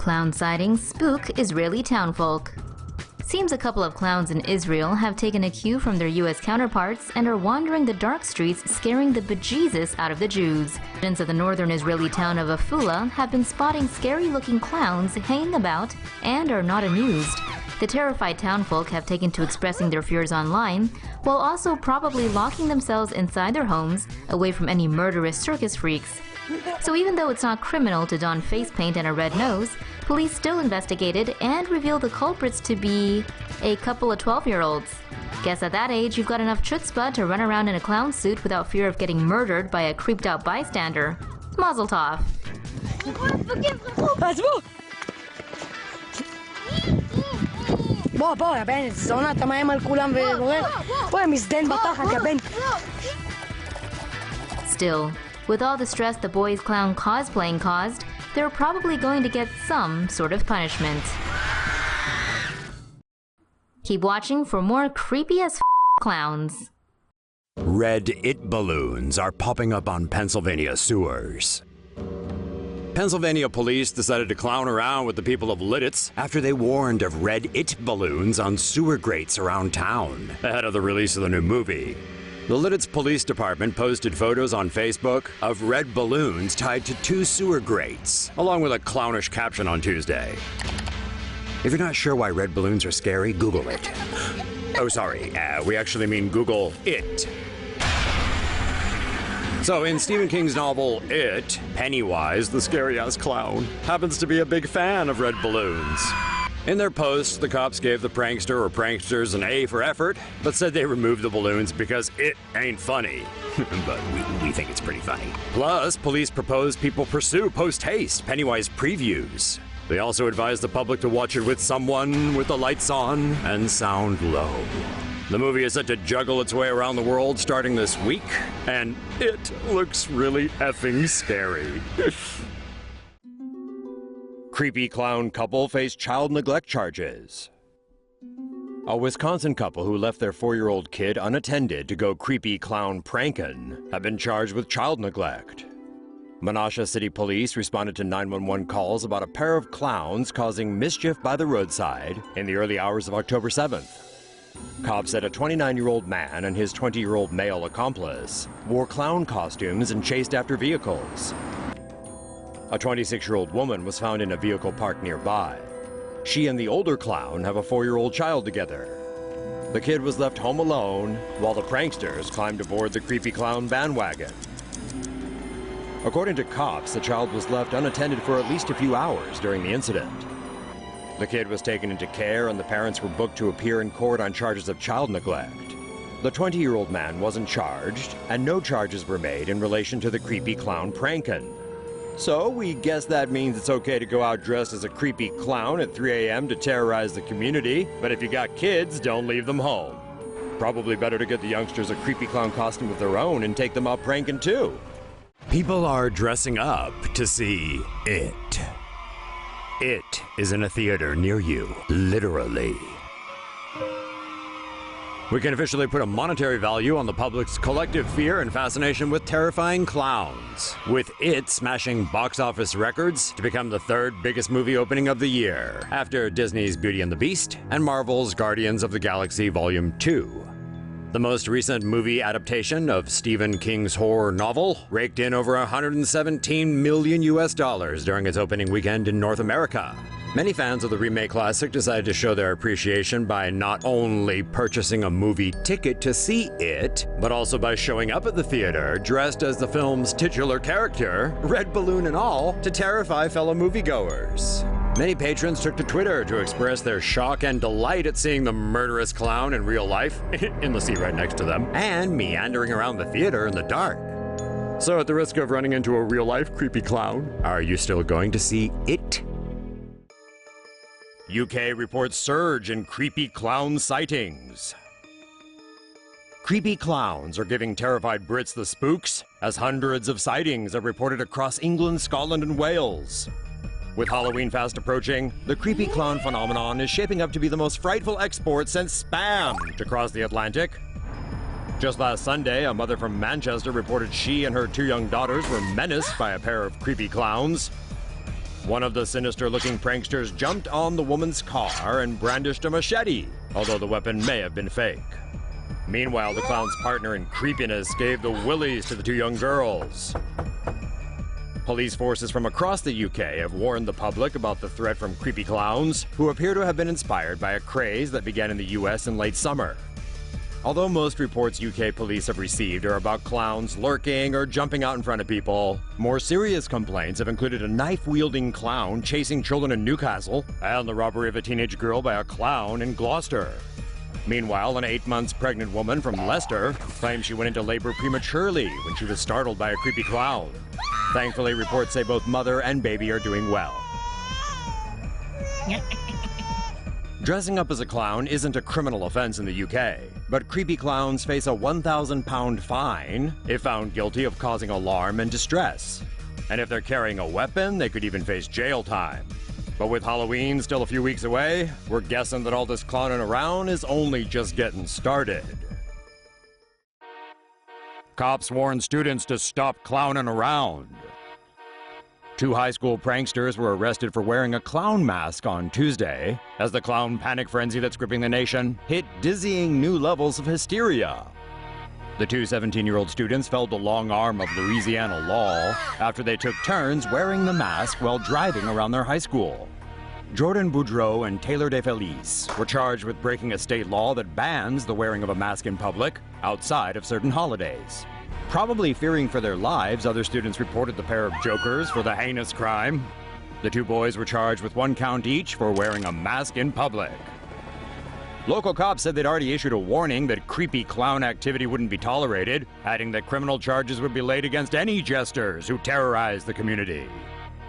Clown sightings spook Israeli townfolk. Seems a couple of clowns in Israel have taken a cue from their US counterparts and are wandering the dark streets scaring the bejesus out of the Jews. Residents of the northern Israeli town of Afula have been spotting scary-looking clowns hanging about and are not amused. The terrified townfolk have taken to expressing their fears online, while also probably locking themselves inside their homes, away from any murderous circus freaks. So even though it's not criminal to don face paint and a red nose, police still investigated and revealed the culprits to be a couple of 12-year-olds. Guess at that age you've got enough chutzpah to run around in a clown suit without fear of getting murdered by a creeped-out bystander. Mazel tov. Still, with all the stress the boys' clown cosplaying caused, they're probably going to get some sort of punishment. Keep watching for more creepy as clowns. Red it balloons are popping up on Pennsylvania sewers. Pennsylvania police decided to clown around with the people of Lidditz after they warned of red it balloons on sewer grates around town ahead of the release of the new movie. The Lidditz Police Department posted photos on Facebook of red balloons tied to 2 sewer grates, along with a clownish caption on Tuesday. If you're not sure why red balloons are scary, Google it. Oh, sorry, we actually mean Google it. So in Stephen King's novel It, Pennywise, the scary-ass clown, happens to be a big fan of red balloons. In their post, the cops gave the prankster or pranksters an A for effort, but said they removed the balloons because it ain't funny. But we think it's pretty funny. Plus, police proposed people pursue post-haste Pennywise previews. They also advised the public to watch it with someone with the lights on and sound low. The movie is set to juggle its way around the world starting this week, and it looks really effing scary. Creepy clown couple face child neglect charges. A Wisconsin couple who left their 4-year-old kid unattended to go creepy clown prankin' have been charged with child neglect. Menasha City Police responded to 911 calls about a pair of clowns causing mischief by the roadside in the early hours of October 7th. Cops said a 29-year-old man and his 20-year-old male accomplice wore clown costumes and chased after vehicles. A 26-year-old woman was found in a vehicle parked nearby. She and the older clown have a 4-year-old child together. The kid was left home alone while the pranksters climbed aboard the creepy clown bandwagon. According to cops, the child was left unattended for at least a few hours during the incident. The kid was taken into care and the parents were booked to appear in court on charges of child neglect. The 20-year-old man wasn't charged, and no charges were made in relation to the creepy clown prankin'. So we guess that means it's okay to go out dressed as a creepy clown at 3 a.m. to terrorize the community, but if you got kids, don't leave them home. Probably better to get the youngsters a creepy clown costume of their own and take them out pranking too. People are dressing up to see It. It is in a theater near you, literally. We can officially put a monetary value on the public's collective fear and fascination with terrifying clowns, with It smashing box office records to become the 3rd biggest movie opening of the year, after Disney's Beauty and the Beast and Marvel's Guardians of the Galaxy Volume 2. The most recent movie adaptation of Stephen King's horror novel raked in over $117 million during its opening weekend in North America. Many fans of the remake classic decided to show their appreciation by not only purchasing a movie ticket to see It, but also by showing up at the theater dressed as the film's titular character, red balloon and all, to terrify fellow moviegoers. Many patrons took to Twitter to express their shock and delight at seeing the murderous clown in real life, in the seat right next to them, and meandering around the theater in the dark. So at the risk of running into a real-life creepy clown, are you still going to see It? UK reports surge in creepy clown sightings. Creepy clowns are giving terrified Brits the spooks, as hundreds of sightings are reported across England, Scotland, and Wales. With Halloween fast approaching, the creepy clown phenomenon is shaping up to be the most frightful export since Spam to cross the Atlantic. Just last Sunday, a mother from Manchester reported she and her 2 young daughters were menaced by a pair of creepy clowns. One of the sinister-looking pranksters jumped on the woman's car and brandished a machete, although the weapon may have been fake. Meanwhile, the clown's partner in creepiness gave the willies to the two young girls. Police forces from across the UK have warned the public about the threat from creepy clowns, who appear to have been inspired by a craze that began in the US in late summer. Although most reports UK police have received are about clowns lurking or jumping out in front of people, more serious complaints have included a knife-wielding clown chasing children in Newcastle and the robbery of a teenage girl by a clown in Gloucester. Meanwhile, an 8 months pregnant woman from Leicester claims she went into labor prematurely when she was startled by a creepy clown. Thankfully, reports say both mother and baby are doing well. Dressing up as a clown isn't a criminal offense in the UK, but creepy clowns face a £1,000 fine if found guilty of causing alarm and distress. And if they're carrying a weapon, they could even face jail time. But with Halloween still a few weeks away, we're guessing that all this clowning around is only just getting started. Cops warn students to stop clowning around. 2 high school pranksters were arrested for wearing a clown mask on Tuesday, as the clown panic frenzy that's gripping the nation hit dizzying new levels of hysteria. The 2 17-year-old students fell the long arm of Louisiana law after they took turns wearing the mask while driving around their high school. Jordan Boudreau and Taylor DeFelice were charged with breaking a state law that bans the wearing of a mask in public outside of certain holidays. Probably fearing for their lives, other students reported the pair of jokers for the heinous crime. The 2 boys were charged with 1 count each for wearing a mask in public. Local cops said they'd already issued a warning that creepy clown activity wouldn't be tolerated, adding that criminal charges would be laid against any jesters who terrorize the community.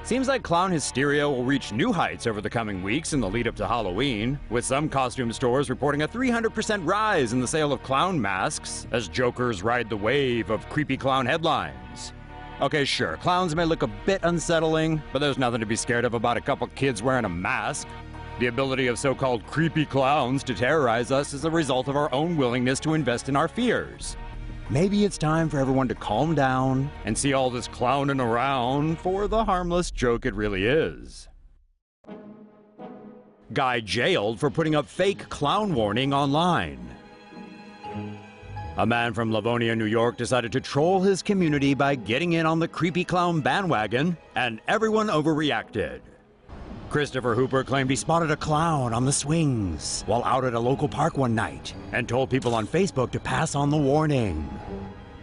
Seems like clown hysteria will reach new heights over the coming weeks in the lead up to Halloween, with some costume stores reporting a 300% rise in the sale of clown masks as jokers ride the wave of creepy clown headlines. Okay, sure, clowns may look a bit unsettling, but there's nothing to be scared of about a couple kids wearing a mask. The ability of so-called creepy clowns to terrorize us is a result of our own willingness to invest in our fears. Maybe it's time for everyone to calm down and see all this clowning around for the harmless joke it really is. Guy jailed for putting up fake clown warning online. A man from Livonia, New York decided to troll his community by getting in on the creepy clown bandwagon, and everyone overreacted. Christopher Hooper claimed he spotted a clown on the swings while out at a local park one night and told people on Facebook to pass on the warning.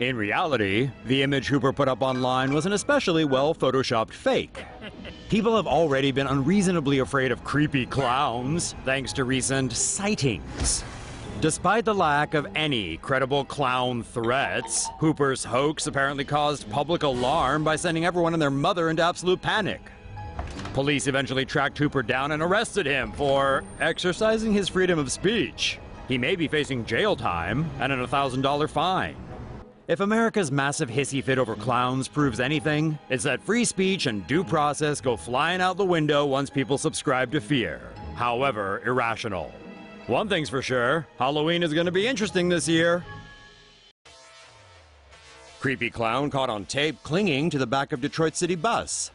In reality, the image Hooper put up online was an especially well photoshopped fake. People have already been unreasonably afraid of creepy clowns thanks to recent sightings. Despite the lack of any credible clown threats, Hooper's hoax apparently caused public alarm by sending everyone and their mother into absolute panic. Police eventually tracked Hooper down and arrested him for exercising his freedom of speech. He may be facing jail time and an $1,000 fine. If America's massive hissy fit over clowns proves anything, it's that free speech and due process go flying out the window once people subscribe to fear, however irrational. One thing's for sure, Halloween is going to be interesting this year. Creepy clown caught on tape clinging to the back of Detroit City bus.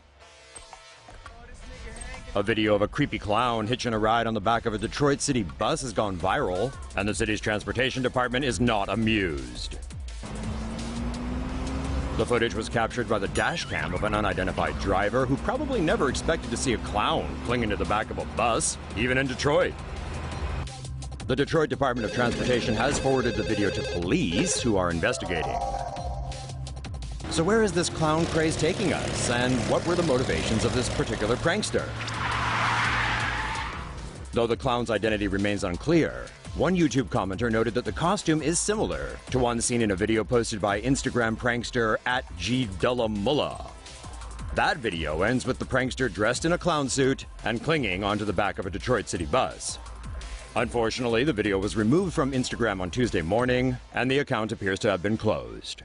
A video of a creepy clown hitching a ride on the back of a Detroit City bus has gone viral, and the city's transportation department is not amused. The footage was captured by the DASHCAM of an unidentified driver who probably never expected to see a clown clinging to the back of a bus, even in Detroit. The Detroit Department of Transportation has forwarded the video to police, who are investigating. So where is this clown craze taking us, and what were the motivations of this particular prankster? Though the clown's identity remains unclear, one YouTube commenter noted that the costume is similar to one seen in a video posted by Instagram prankster @GDullaMullah. That video ends with the prankster dressed in a clown suit and clinging onto the back of a Detroit City bus. Unfortunately, the video was removed from Instagram on Tuesday morning, and the account appears to have been closed.